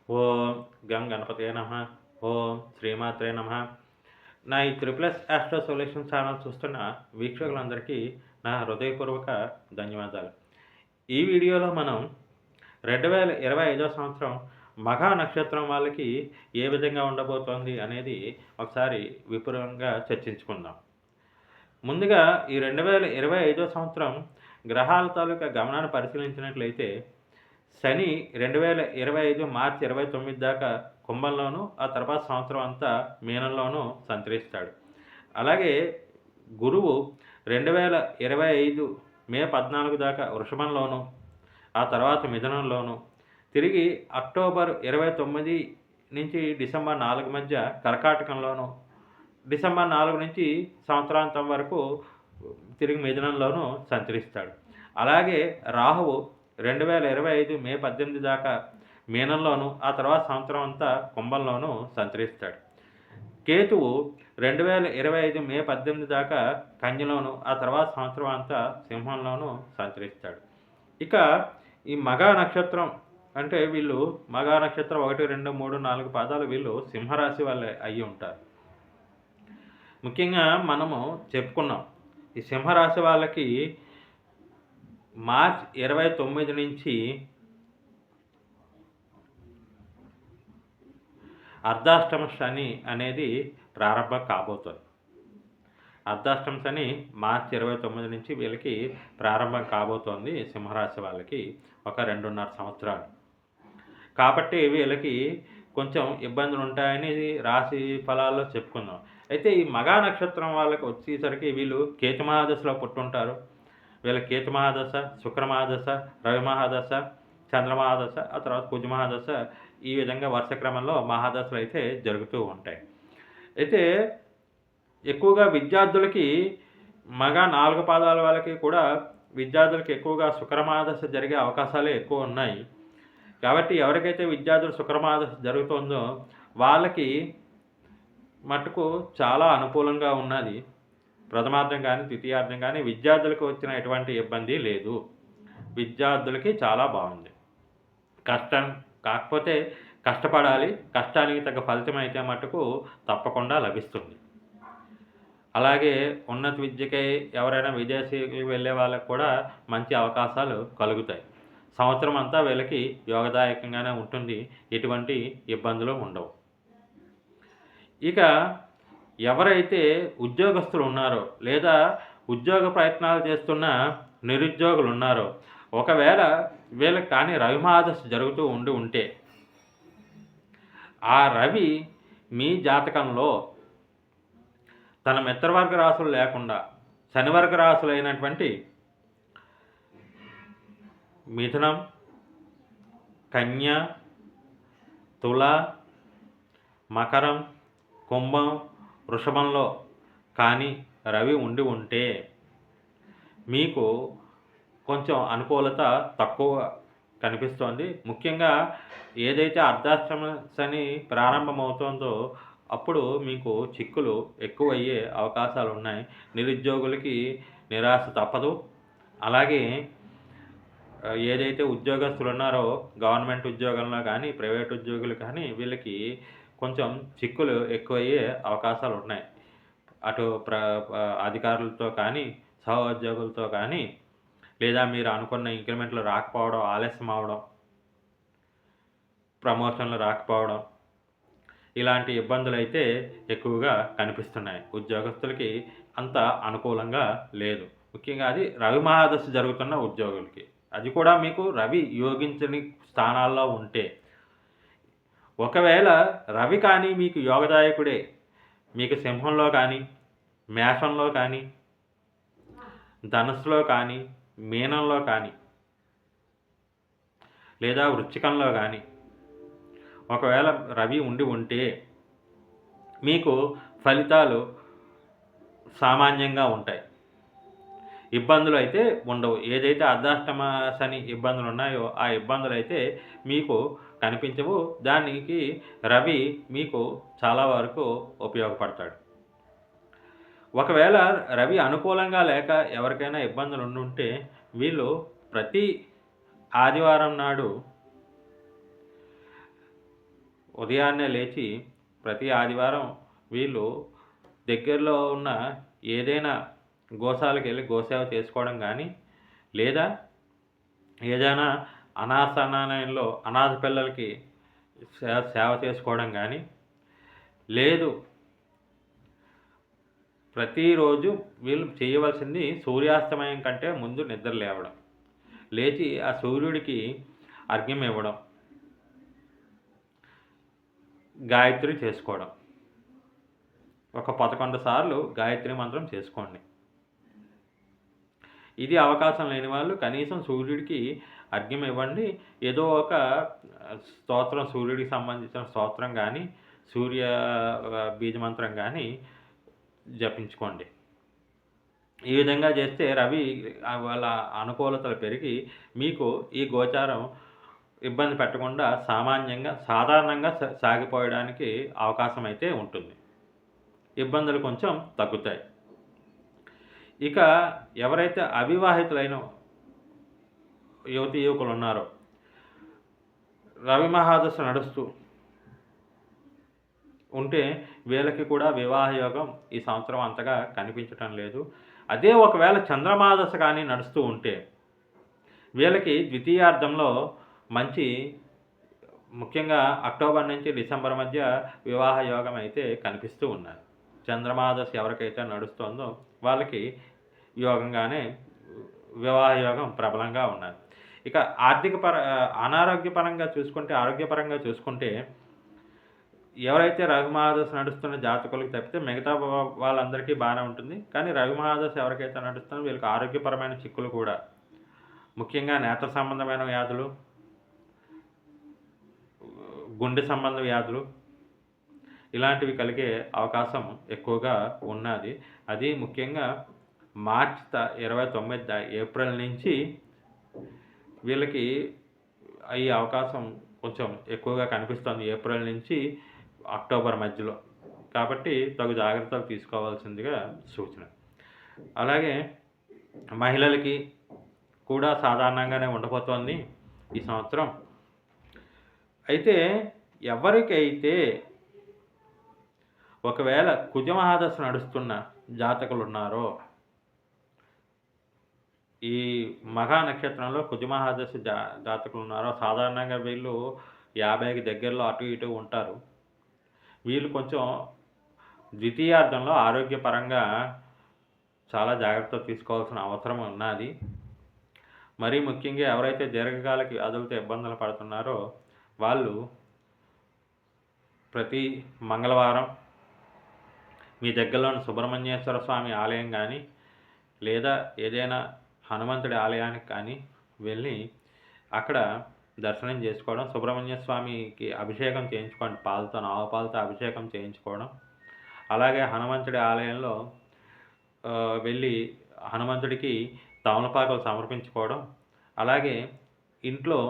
ఓం గం గణపతయే నమః. ఓం శ్రీమాత్రే నమః. నా ఈ త్రిప్లస్ ఆస్ట్రో సొల్యూషన్ ఛానల్ చూస్తున్న వీక్షకులందరికీ నా హృదయపూర్వక ధన్యవాదాలు. ఈ వీడియోలో మనం 2025 సంవత్సరం మఘా నక్షత్రం వాళ్ళకి ఏ విధంగా ఉండబోతోంది అనేది ఒకసారి విపులంగా చర్చించుకుందాం. ముందుగా ఈ 2025 సంవత్సరం గ్రహాల తాలూకా గమనాన్ని పరిశీలించినట్లయితే శని 2025 మార్చి 29 దాకా కుంభంలోను, ఆ తర్వాత సంవత్సరం అంతా మీనంలోనూ సంచరిస్తాడు. అలాగే గురువు 2025 మే 14 దాకా వృషభంలోను, ఆ తర్వాత మిథునంలోను, తిరిగి అక్టోబర్ 29 నుంచి డిసెంబర్ 4 మధ్య కర్కాటకంలోను, డిసెంబర్ 4 నుంచి సంవత్సరాంతం వరకు తిరిగి మిథునంలోనూ సంచరిస్తాడు. అలాగే రాహువు 2025 మే 18 దాకా మీనంలోను, ఆ తర్వాత సంవత్సరం అంతా కుంభంలోనూ సంచరిస్తాడు. కేతువు 2025 మే 18 దాకా కన్యలోను, ఆ తర్వాత సంవత్సరం అంతా సింహంలోనూ సంచరిస్తాడు. ఇక ఈ మఘా నక్షత్రం అంటే వీళ్ళు మఘా నక్షత్రం 1, 2, 3, 4 పాదాలు వీళ్ళు సింహరాశి వాళ్ళే అయ్యి ఉంటారు. ముఖ్యంగా మనము చెప్పుకున్నాం ఈ సింహరాశి వాళ్ళకి మార్చ్ 29 నుంచి అర్ధాష్టమ శని అనేది ప్రారంభం కాబోతుంది. అర్ధాష్టమ శని మార్చి 29 నుంచి వీళ్ళకి ప్రారంభం కాబోతోంది సింహరాశి వాళ్ళకి ఒక 2.5 సంవత్సరాలు. కాబట్టి వీళ్ళకి కొంచెం ఇబ్బందులు ఉంటాయని రాశి ఫలాల్లో చెప్పుకుందాం. అయితే ఈ మఘా నక్షత్రం వాళ్ళకి వచ్చేసరికి వీళ్ళు కేతు మహాదశలో పుట్టుంటారు. వీళ్ళ కేతు మహాదశ, శుక్ర మహాదశ, రవి మహాదశ, చంద్ర మహాదశ, ఆ తర్వాత కుజ మహాదశ, ఈ విధంగా వరుస క్రమంలో మహాదశలు అయితే జరుగుతూ ఉంటాయి. అయితే ఎక్కువగా విద్యార్థులకి మగ 4 పాదాల వాళ్ళకి కూడా విద్యార్థులకి ఎక్కువగా శుక్రమహాదశ జరిగే అవకాశాలే ఎక్కువ ఉన్నాయి. కాబట్టి ఎవరికైతే విద్యార్థులు శుక్రమహాదశ జరుగుతుందో వాళ్ళకి మట్టుకు చాలా అనుకూలంగా ఉన్నది. ప్రథమార్థం కానీ ద్వితీయార్థం కానీ విద్యార్థులకు వచ్చిన ఎటువంటి ఇబ్బంది లేదు. విద్యార్థులకి చాలా బాగుంది. కష్టం కాకపోతే కష్టపడాలి. కష్టానికి తగ్గ ఫలితం అయితే మట్టుకు తప్పకుండా లభిస్తుంది. అలాగే ఉన్నత విద్యకై ఎవరైనా విదేశీకి వెళ్ళే వాళ్ళకు కూడా మంచి అవకాశాలు కలుగుతాయి. సంవత్సరం అంతా వీళ్ళకి యోగదాయకంగానే ఉంటుంది. ఎటువంటి ఇబ్బందులు ఉండవు. ఇక ఎవరైతే ఉద్యోగస్తులు ఉన్నారో లేదా ఉద్యోగ ప్రయత్నాలు చేస్తున్న నిరుద్యోగులు ఉన్నారో ఒకవేళ వీళ్ళకి కానీ రవి మహాదశ జరుగుతూ ఉంటే ఆ రవి మీ జాతకంలో తన మిత్రవర్గ రాశులు లేకుండా శనివర్గ రాశులైనటువంటి మిథునం, కన్య, తుల, మకరం, కుంభం, వృషభంలో కానీ రవి ఉంటే మీకు కొంచెం అనుకూలత తక్కువ కనిపిస్తోంది. ముఖ్యంగా ఏదైతే అర్ధాష్టమ శని ప్రారంభమవుతోందో అప్పుడు మీకు చిక్కులు ఎక్కువయ్యే అవకాశాలు ఉన్నాయి. నిరుద్యోగులకి నిరాశ తప్పదు. అలాగే ఏదైతే ఉద్యోగస్తులు ఉన్నారో గవర్నమెంట్ ఉద్యోగంలో కానీ ప్రైవేట్ ఉద్యోగులు కానీ వీళ్ళకి కొంచెం చిక్కులు ఎక్కువయ్యే అవకాశాలు ఉన్నాయి. అటు అధికారులతో కానీ సహోద్యోగులతో కానీ లేదా మీరు అనుకున్న ఇంక్రిమెంట్లు రాకపోవడం, ఆలస్యం అవడం, ప్రమోషన్లు రాకపోవడం, ఇలాంటి ఇబ్బందులు అయితే ఎక్కువగా కనిపిస్తున్నాయి. ఉద్యోగస్తులకి అంత అనుకూలంగా లేదు. ముఖ్యంగా అది రవి మహాదశ జరుగుతున్న ఉద్యోగులకి. అది కూడా మీకు రవి యోగించని స్థానాల్లో ఉంటే. ఒకవేళ రవి కానీ మీకు యోగదాయకుడే, మీకు సింహంలో కానీ మేషంలో కానీ ధనుస్సులో కానీ మీనంలో కానీ లేదా వృశ్చికంలో కానీ ఒకవేళ రవి ఉంటే మీకు ఫలితాలు సామాన్యంగా ఉంటాయి. ఇబ్బందులు అయితే ఉండవు. ఏదైతే అర్ధాష్టమ శని ఇబ్బందులు ఉన్నాయో ఆ ఇబ్బందులు అయితే మీకు కనిపించవు. దానికి రవి మీకు చాలా వరకు ఉపయోగపడతాడు. ఒకవేళ రవి అనుకూలంగా లేక ఎవరికైనా ఇబ్బందులు ఉంటే వీళ్ళు ప్రతి ఆదివారం నాడు ఉదయాన్నే లేచి ప్రతి ఆదివారం వీళ్ళు దగ్గరలో ఉన్న ఏదైనా గోశాలకు వెళ్ళి గోసేవ చేసుకోవడం కానీ, లేదా ఏదైనా అనాథాలయంలో అనాథ పిల్లలకి సేవ చేసుకోవడం కానీ, లేదు ప్రతిరోజు వీళ్ళు చేయవలసింది సూర్యాస్తమయం కంటే ముందు నిద్ర లేవడం, లేచి ఆ సూర్యుడికి అర్ఘ్యం ఇవ్వడం, గాయత్రి చేసుకోవడం. ఒక 11 సార్లు గాయత్రి మంత్రం చేసుకోండి. ఇది అవకాశం లేని వాళ్ళు కనీసం సూర్యుడికి అర్ఘ్యం ఇవ్వండి. ఏదో ఒక స్తోత్రం, సూర్యుడికి సంబంధించిన స్తోత్రం కానీ, సూర్య బీజమంత్రం కానీ జపించుకోండి. ఈ విధంగా చేస్తే రవి వాళ్ళ అనుకూలతలు పెరిగి మీకు ఈ గోచారం ఇబ్బంది పెట్టకుండా సాధారణంగా సాగిపోయడానికి అవకాశం అయితే ఉంటుంది. ఇబ్బందులు కొంచెం తగ్గుతాయి. ఇక ఎవరైతే అవివాహితులైన యువతి యువకులు ఉన్నారో, రవి మహాదశ నడుస్తూ ఉంటే వీళ్ళకి కూడా వివాహ యోగం ఈ సంవత్సరం అంతగా కనిపించటం లేదు. అదే ఒకవేళ చంద్రమాదశ కానీ నడుస్తూ ఉంటే వీళ్ళకి ద్వితీయార్థంలో మంచి, ముఖ్యంగా అక్టోబర్ నుంచి డిసెంబర్ మధ్య వివాహ యోగం అయితే కనిపిస్తూ ఉన్నది. చంద్రమాదశ ఎవరికైతే నడుస్తుందో వాళ్ళకి యోగంగానే వివాహ యోగం ప్రబలంగా ఉన్నది. ఇక ఆరోగ్యపరంగా చూసుకుంటే ఎవరైతే రవి మహాదశ నడుస్తున్న జాతకులకు తప్పితే మిగతా వాళ్ళందరికీ బాగానే ఉంటుంది. కానీ రవి మహాదశ ఎవరికైతే నడుస్తుందో వీళ్ళకి ఆరోగ్యపరమైన చిక్కులు కూడా, ముఖ్యంగా నేత్ర సంబంధమైన వ్యాధులు, గుండె సంబంధ వ్యాధులు ఇలాంటివి కలిగే అవకాశం ఎక్కువగా ఉన్నది. అది ముఖ్యంగా మార్చి 29 ఏప్రిల్ నుంచి వీళ్ళకి ఈ అవకాశం కొంచెం ఎక్కువగా కనిపిస్తుంది, ఏప్రిల్ నుంచి అక్టోబర్ మధ్యలో. కాబట్టి తగు జాగ్రత్తలు తీసుకోవాల్సిందిగా సూచన. అలాగే మహిళలకి కూడా సాధారణంగానే ఉండబోతోంది ఈ సంవత్సరం. అయితే ఎవరికైతే ఒకవేళ కుజమహాదశ నడుస్తున్న జాతకులు ఉన్నారో, ఈ మఘా నక్షత్రంలో కుజమహాదశ జాతకులు ఉన్నారో, సాధారణంగా వీళ్ళు 50కి దగ్గరలో అటు ఇటు ఉంటారు. వీళ్ళు కొంచెం ద్వితీయార్థంలో ఆరోగ్యపరంగా చాలా జాగ్రత్తలు తీసుకోవాల్సిన అవసరం ఉన్నది. మరీ ముఖ్యంగా ఎవరైతే దీర్ఘకాలిక వ్యాధులతో ఇబ్బందులు పడుతున్నారో వాళ్ళు ప్రతి మంగళవారం మీ దగ్గరలోని సుబ్రహ్మణ్యేశ్వర స్వామి ఆలయం కానీ, లేదా ఏదైనా హనుమంతుడి ఆలయానికి కానీ వెళ్ళి అక్కడ దర్శనం చేసుకోవడం, సుబ్రహ్మణ్య స్వామికి అభిషేకం చేయించుకోండి, ఆవు పాలతో అభిషేకం చేయించుకోవడం. అలాగే హనుమంతుడి ఆలయంలో వెళ్ళి హనుమంతుడికి తమలపాకులు సమర్పించుకోవడం. అలాగే ఇంట్లో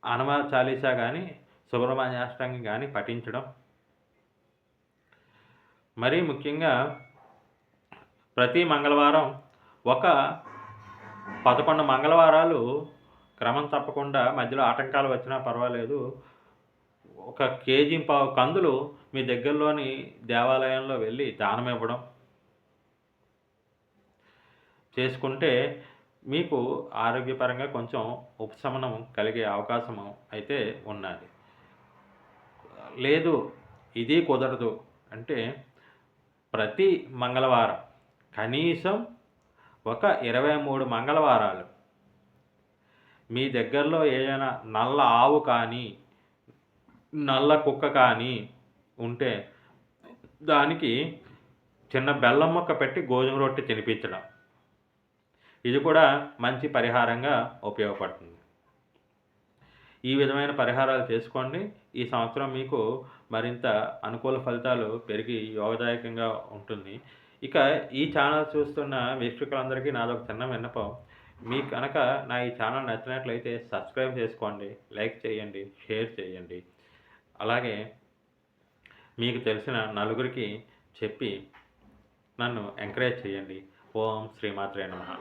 హనుమాన్ చాలీసా కానీ, సుబ్రహ్మణ్యాష్టమి కానీ పఠించడం. మరీ ముఖ్యంగా ప్రతి మంగళవారం ఒక 11 మంగళవారాలు క్రమం తప్పకుండా, మధ్యలో ఆటంకాలు వచ్చినా పర్వాలేదు, 1 కేజీ పావు కందులు మీ దగ్గరలోని దేవాలయంలో వెళ్ళి దానం ఇవ్వడం చేసుకుంటే మీకు ఆరోగ్యపరంగా కొంచెం ఉపశమనం కలిగే అవకాశం అయితే ఉన్నది. లేదు ఇది కుదరదు అంటే ప్రతి మంగళవారం కనీసం ఒక 23 మంగళవారాలు మీ దగ్గరలో ఏదైనా నల్ల ఆవు కానీ, నల్ల కుక్క కానీ ఉంటే దానికి చిన్న బెల్లం ముక్క పెట్టి గోధుమ రొట్టె తినిపించడం, ఇది కూడా మంచి పరిహారంగా ఉపయోగపడుతుంది. ఈ విధమైన పరిహారాలు చేసుకోండి. ఈ సంవత్సరం మీకు మరింత అనుకూల ఫలితాలు పెరిగి యోగదాయకంగా ఉంటుంది. ఇక ఈ ఛానల్ చూస్తున్న వీక్షకులందరికీ నాదొక చిన్న విన్నపం. మీకు కనుక నా ఈ ఛానల్ నచ్చినట్లయితే సబ్స్క్రైబ్ చేసుకోండి, లైక్ చేయండి, షేర్ చేయండి. అలాగే మీకు తెలిసిన నలుగురికి చెప్పి నన్ను ఎంకరేజ్ చేయండి. ఓం శ్రీమాత్రే నమః.